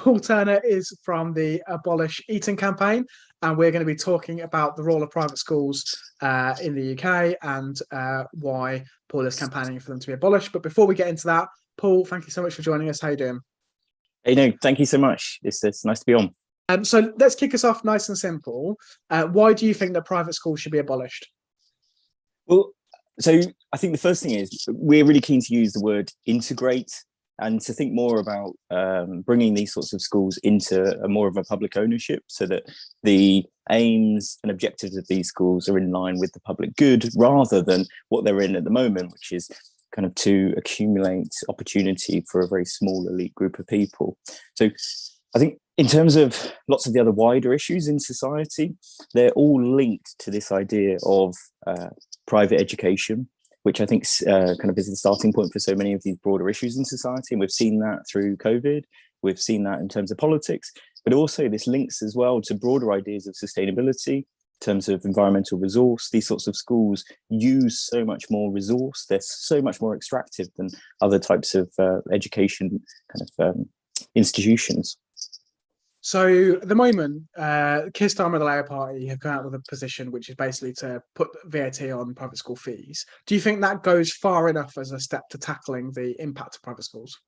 Paul Turner is from the Abolish Eton campaign, and we're going to be talking about the role of private schools in the UK and why Paul is campaigning for them to be abolished. But before we get into that, Paul, thank you so much for joining us. How are you doing? Hey, no, thank you so much. It's nice to be on. So let's kick us off nice and simple. Why do you think that private schools should be abolished? Well, so I think the first thing is we're really keen to use the word integrate and to think more about bringing these sorts of schools into more of a public ownership so that the aims and objectives of these schools are in line with the public good rather than what they're in at the moment, which is kind of to accumulate opportunity for a very small elite group of people. So I think in terms of lots of the other wider issues in society, they're all linked to this idea of private education, which I think kind of is the starting point for so many of these broader issues in society. And we've seen that through COVID. We've seen that in terms of politics, but also this links as well to broader ideas of sustainability in terms of environmental resource. These sorts of schools use so much more resource. They're so much more extractive than other types of education kind of institutions. So at the moment, Keir Starmer and the Labour Party have come out with a position which is basically to put VAT on private school fees. Do you think that goes far enough as a step to tackling the impact of private schools?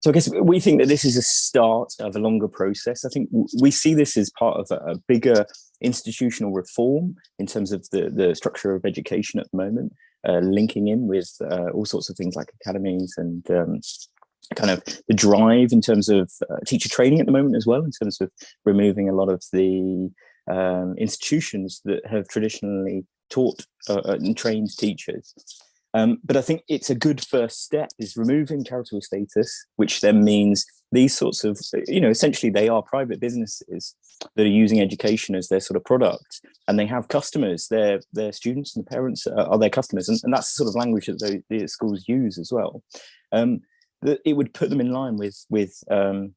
So I guess we think that this is a start of a longer process. I think we see this as part of a bigger institutional reform in terms of the structure of education at the moment, linking in with all sorts of things like academies and kind of the drive in terms of teacher training at the moment as well, in terms of removing a lot of the institutions that have traditionally taught and trained teachers. But I think it's a good first step is removing charitable status, which then means these sorts of, essentially they are private businesses that are using education as their sort of product, and they have customers. Their students and the parents are their customers, and that's the sort of language that the schools use as well. That it would put them in line with kind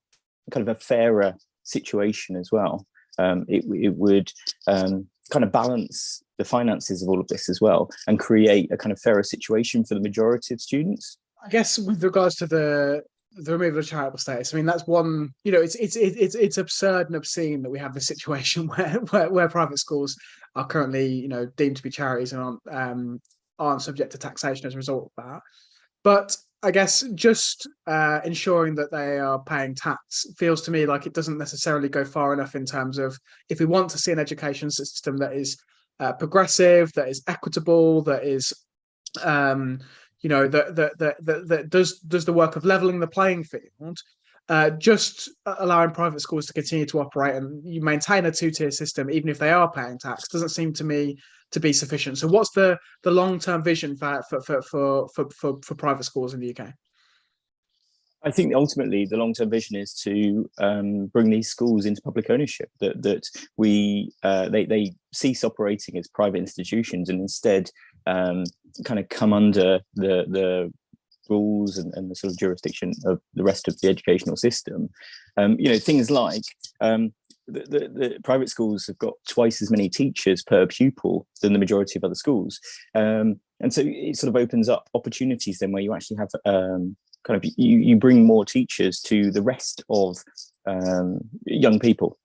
of a fairer situation as well. It would kind of balance the finances of all of this as well and create a kind of fairer situation for the majority of students. I guess with regards to the removal of charitable status, I mean that's one. It's absurd and obscene that we have this situation where private schools are currently deemed to be charities and aren't subject to taxation as a result of that. But I guess just ensuring that they are paying tax feels to me like it doesn't necessarily go far enough in terms of if we want to see an education system that is progressive, that is equitable, that is that does the work of leveling the playing field. Just allowing private schools to continue to operate and you maintain a two-tier system, even if they are paying tax, doesn't seem to me to be sufficient. So, what's the long-term vision for private schools in the UK? I think ultimately the long-term vision is to bring these schools into public ownership. That they cease operating as private institutions and instead kind of come under the rules and the sort of jurisdiction of the rest of the educational system. Things like the private schools have got twice as many teachers per pupil than the majority of other schools. And so it sort of opens up opportunities then where you actually have kind of, you bring more teachers to the rest of young people.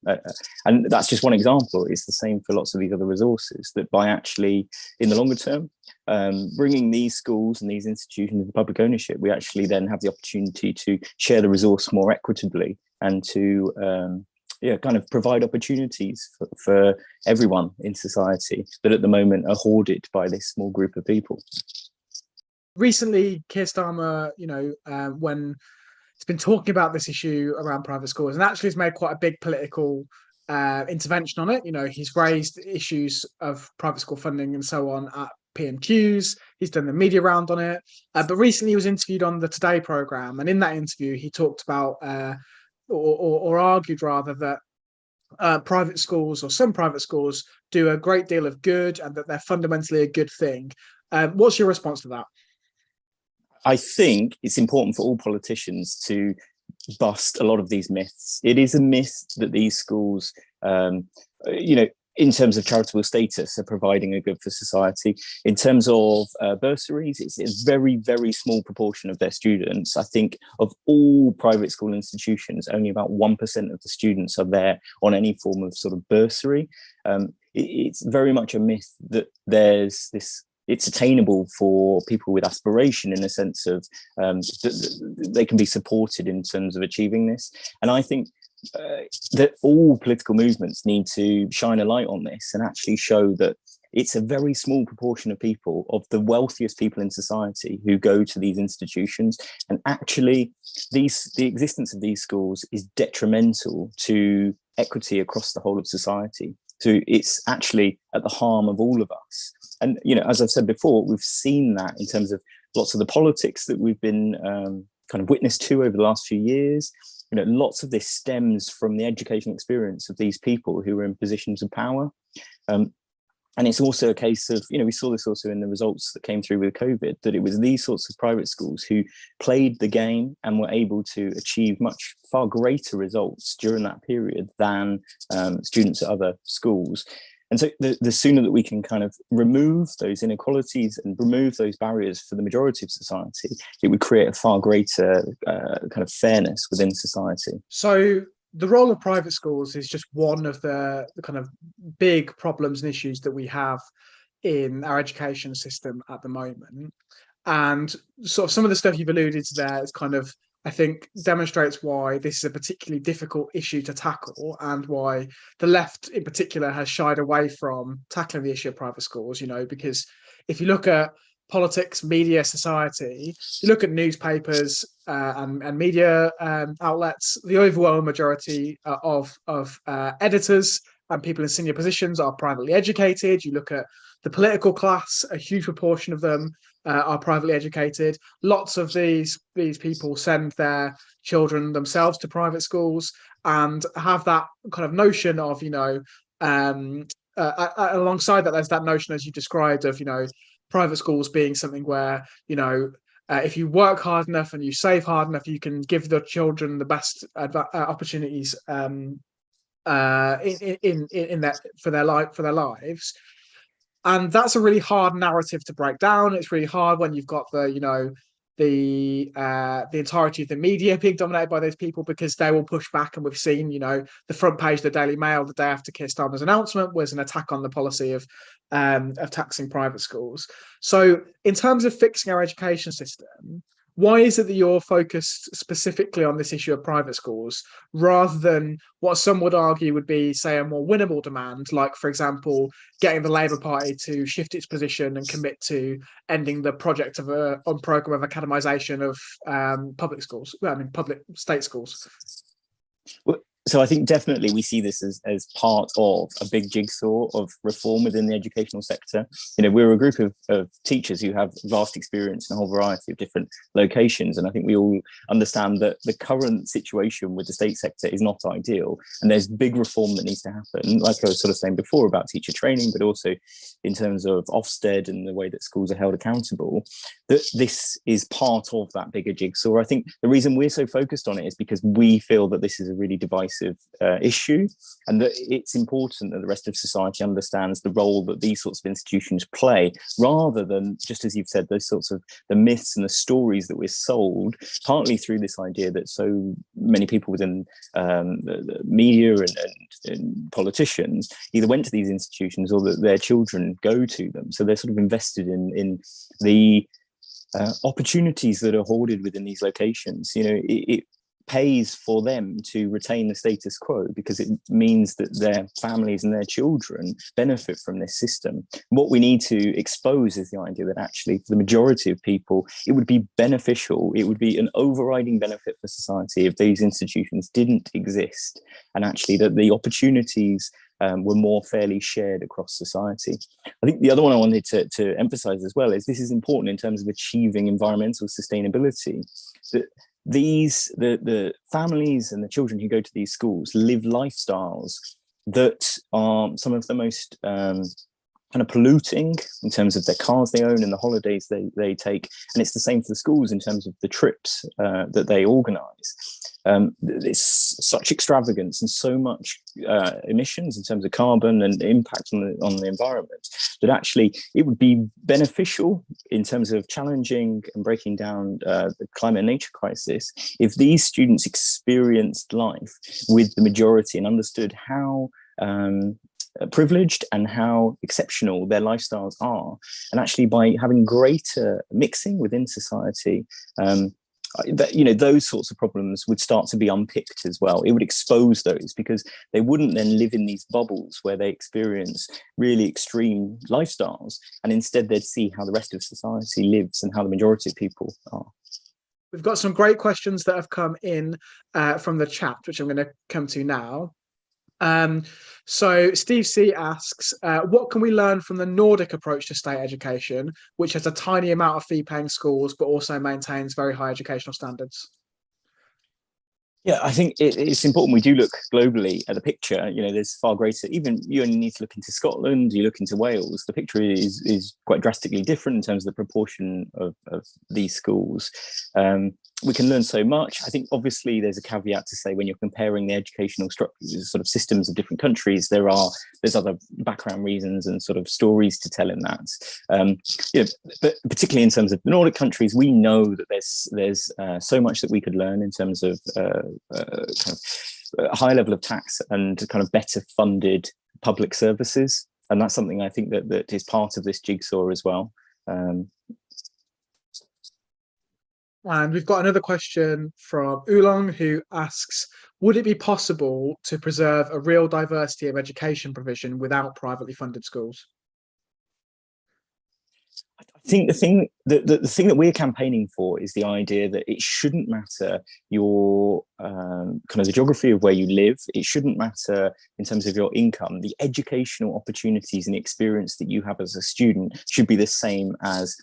And that's just one example. It's the same for lots of these other resources that by actually, in the longer term, bringing these schools and these institutions into public ownership, we actually then have the opportunity to share the resource more equitably and to kind of provide opportunities for everyone in society that at the moment are hoarded by this small group of people. Recently, Keir Starmer, when he's been talking about this issue around private schools and actually has made quite a big political intervention on it. He's raised issues of private school funding and so on at PMQs. He's done the media round on it. But recently he was interviewed on the Today programme. And in that interview, he talked about or argued rather that private schools or some private schools do a great deal of good and that they're fundamentally a good thing. What's your response to that? I think it's important for all politicians to bust a lot of these myths. It is a myth that these schools, in terms of charitable status, are providing a good for society. In terms of bursaries, it's a very, very small proportion of their students. I think of all private school institutions, only about 1% of the students are there on any form of sort of bursary. It's very much a myth that there's this, it's attainable for people with aspiration, in a sense of they can be supported in terms of achieving this. And I think that all political movements need to shine a light on this and actually show that it's a very small proportion of people, of the wealthiest people in society, who go to these institutions. And actually, the existence of these schools is detrimental to equity across the whole of society. So it's actually at the harm of all of us. And, you know, as I've said before, we've seen that in terms of lots of the politics that we've been kind of witness to over the last few years. You know, lots of this stems from the educational experience of these people who are in positions of power. And it's also a case of, you know, we saw this also in the results that came through with COVID, that it was these sorts of private schools who played the game and were able to achieve much far greater results during that period than students at other schools. And so the sooner that we can kind of remove those inequalities and remove those barriers for the majority of society, it would create a far greater kind of fairness within society. So the role of private schools is just one of the kind of big problems and issues that we have in our education system at the moment. And sort of some of the stuff you've alluded to there is kind of, I think, demonstrates why this is a particularly difficult issue to tackle, and why the left in particular has shied away from tackling the issue of private schools, you know, because if you look at politics, media, society, you look at newspapers and media outlets, the overwhelming majority of editors and people in senior positions are privately educated. You look at the political class, a huge proportion of them are privately educated. Lots of these people send their children themselves to private schools and have that kind of notion of, you know, alongside that, there's that notion, as you described, of, you know, private schools being something where, you know, if you work hard enough and you save hard enough, you can give the children the best opportunities in that for their lives. And that's a really hard narrative to break down. It's really hard when you've got the, you know, the entirety of the media being dominated by those people, because they will push back. And we've seen, you know, the front page of the Daily Mail the day after Keir Starmer's announcement was an attack on the policy of taxing private schools. So in terms of fixing our education system, why is it that you're focused specifically on this issue of private schools, rather than what some would argue would be, say, a more winnable demand, like, for example, getting the Labour Party to shift its position and commit to ending the project of on programme of academisation of public schools, well, I mean, public state schools? Well, so I think definitely we see this as part of a big jigsaw of reform within the educational sector. You know, we're a group of teachers who have vast experience in a whole variety of different locations. And I think we all understand that the current situation with the state sector is not ideal. And there's big reform that needs to happen, like I was sort of saying before about teacher training, but also in terms of Ofsted and the way that schools are held accountable, that this is part of that bigger jigsaw. I think the reason we're so focused on it is because we feel that this is a really divisive issue, and that it's important that the rest of society understands the role that these sorts of institutions play, rather than, just as you've said, those sorts of the myths and the stories that we're sold, partly through this idea that so many people within the media and politicians either went to these institutions or that their children go to them. So they're sort of invested in the opportunities that are hoarded within these locations. You know, it pays for them to retain the status quo because it means that their families and their children benefit from this system. What we need to expose is the idea that actually for the majority of people, it would be beneficial, it would be an overriding benefit for society if these institutions didn't exist, and actually that the opportunities were more fairly shared across society. I think the other one I wanted to emphasize as well is this is important in terms of achieving environmental sustainability. That the families and the children who go to these schools live lifestyles that are some of the most kind of polluting in terms of their cars they own and the holidays they take. And it's the same for the schools in terms of the trips that they organize. It's such extravagance and so much emissions in terms of carbon and impact on the environment that actually it would be beneficial in terms of challenging and breaking down the climate and nature crisis if these students experienced life with the majority and understood how privileged and how exceptional their lifestyles are. And actually by having greater mixing within society, those sorts of problems would start to be unpicked as well. It would expose those because they wouldn't then live in these bubbles where they experience really extreme lifestyles, and instead they'd see how the rest of society lives and how the majority of people are. We've got some great questions that have come in from the chat, which I'm going to come to now. So Steve C asks, what can we learn from the Nordic approach to state education, which has a tiny amount of fee-paying schools, but also maintains very high educational standards? Yeah, I think it's important we do look globally at the picture. There's far greater, even you only need to look into Scotland, you look into Wales, the picture is quite drastically different in terms of the proportion of these schools. We can learn so much. I think obviously there's a caveat to say when you're comparing the educational structures, sort of systems of different countries, there's other background reasons and sort of stories to tell in that. But particularly in terms of the Nordic countries, we know that there's so much that we could learn in terms of kind of a high level of tax and kind of better funded public services. And that's something I think that is part of this jigsaw as well. And we've got another question from Oolong, who asks, would it be possible to preserve a real diversity of education provision without privately funded schools? I think the thing that we're campaigning for is the idea that it shouldn't matter your kind of the geography of where you live. It shouldn't matter in terms of your income. The educational opportunities and the experience that you have as a student should be the same as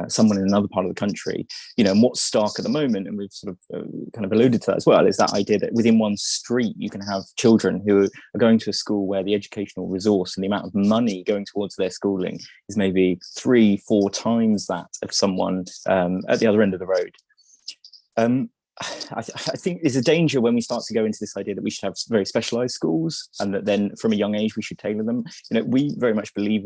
someone in another part of the country. And what's stark at the moment, and we've sort of kind of alluded to that as well, is that idea that within one street you can have children who are going to a school where the educational resource and the amount of money going towards their schooling is maybe 3-4 times that of someone at the other end of the road. I think there's a danger when we start to go into this idea that we should have very specialized schools and that then from a young age we should tailor them. We very much believe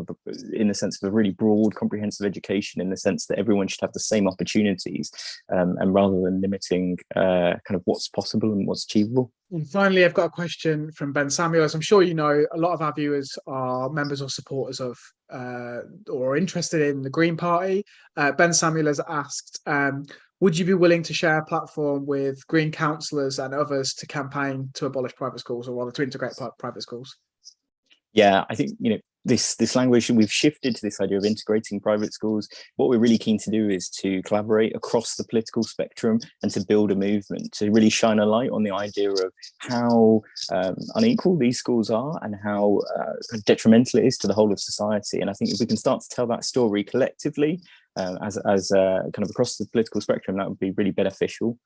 in the sense of a really broad, comprehensive education, in the sense that everyone should have the same opportunities, and rather than limiting kind of what's possible and what's achievable. And finally, I've got a question from Ben Samuel. As I'm sure you know, a lot of our viewers are members or supporters of or interested in the Green Party. Ben Samuel has asked, would you be willing to share a platform with Green councillors and others to campaign to abolish private schools, or rather to integrate private schools? Yeah, I think, this language, we've shifted to this idea of integrating private schools. What we're really keen to do is to collaborate across the political spectrum and to build a movement to really shine a light on the idea of how unequal these schools are and how detrimental it is to the whole of society. And I think if we can start to tell that story collectively, as kind of across the political spectrum, that would be really beneficial.